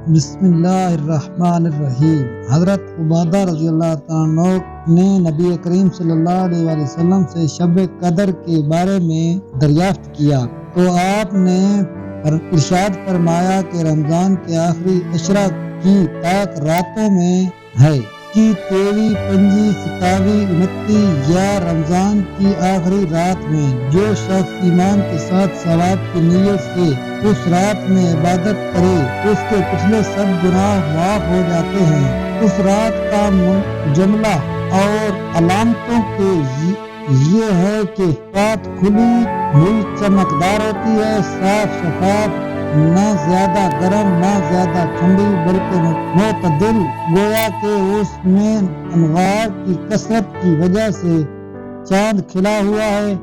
بسم اللہ الرحمن الرحیم۔ حضرت عبادہ رضی اللہ تعالیٰ عنہ نے نبی کریم صلی اللہ علیہ وآلہ وسلم سے شب قدر کے بارے میں دریافت کیا تو آپ نے ارشاد فرمایا کہ رمضان کے آخری عشرہ کی تاک راتوں میں ہے کہ 23، 25، 27، 29 یا رمضان کی آخری رات میں جو شخص ایمان کے ساتھ ثواب کی نیت سے اس رات میں عبادت کرے اس کے پچھلے سب گناہ معاف ہو جاتے ہیں۔ اس رات کا جملہ اور علامتوں کے یہ ہے کہ رات کھلی ہوئی چمکدار ہوتی ہے، صاف شفاف، نہ زیادہ گرم نہ زیادہ ٹھنڈی بلکہ معتدل، گویا کہ اس میں انوار کی کثرت کی وجہ سے چاند کھلا ہوا ہے۔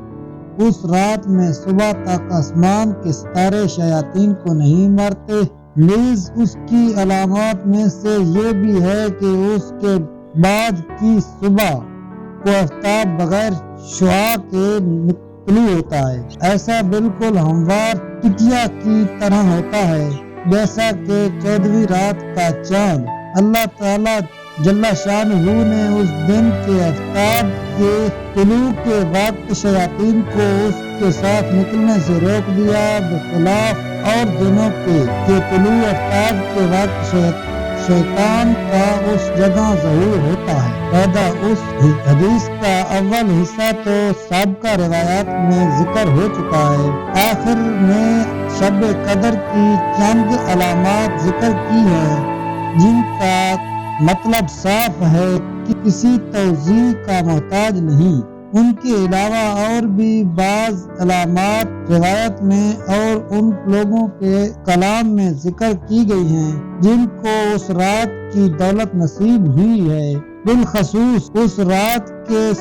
اس رات میں صبح تک آسمان کے ستارے شیاطین کو نہیں مارتے۔ نیز اس کی علامات میں سے یہ بھی ہے کہ اس کے بعد کی صبح کو آفتاب بغیر شعاع کے طلوع ہوتا ہے، ایسا بالکل ہموار ٹکیا کی طرح ہوتا ہے جیسا کہ 14ویں رات کا چاند۔ اللہ تعالیٰ جل شانہ نے اس دن کے آفتاب کے طلوع کے وقت شیاطین کو اس کے ساتھ نکلنے سے روک دیا، بخلاف اور دنوں کے طلوع آفتاب کے وقت شیطان کا اس جگہ ظہور ہوتا ہے۔ پیدا اس حدیث کا اول حصہ تو سابقہ روایات میں ذکر ہو چکا ہے۔ آخر میں شب قدر کی چند علامات ذکر کی ہیں جن کا مطلب صاف ہے کہ کسی توضیح کا محتاج نہیں۔ ان کے علاوہ اور بھی بعض علامات روایت میں اور ان لوگوں کے کلام میں ذکر کی گئی ہیں جن کو اس رات کی دولت نصیب ہوئی ہے، بالخصوص اس رات کے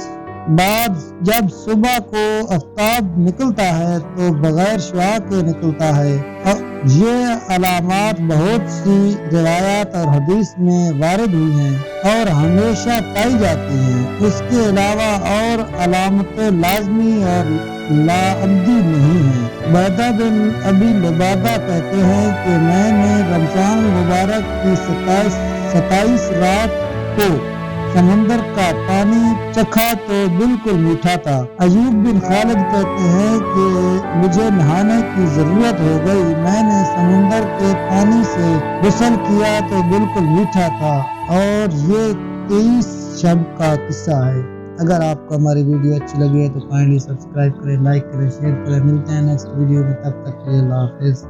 بعد جب صبح کو آفتاب نکلتا ہے تو بغیر شعاع کے نکلتا ہے۔ یہ علامات بہت سی روایات اور حدیث میں وارد ہوئی ہیں اور ہمیشہ پائی جاتی ہیں۔ اس کے علاوہ اور علامتیں لازمی اور لاابدی نہیں ہیں۔ عبیدہ بن ابی لبابہ کہتے ہیں کہ میں نے رمضان المبارک کی 27 رات کو سمندر کا پانی چکھا تو بالکل میٹھا تھا۔ ایوب بن خالد کہتے ہیں کہ مجھے نہانے کی ضرورت ہو گئی، میں نے سمندر کے پانی سے غسل کیا تو بالکل میٹھا تھا، اور یہ 23 شب کا قصہ ہے۔ اگر آپ کو ہماری ویڈیو اچھی لگی ہے تو کائنڈلی سبسکرائب کریں، لائک کریں، شیئر کریں۔ ملتے ہیں نیکسٹ ویڈیو میں، تب تک کے لیے اللہ حافظ۔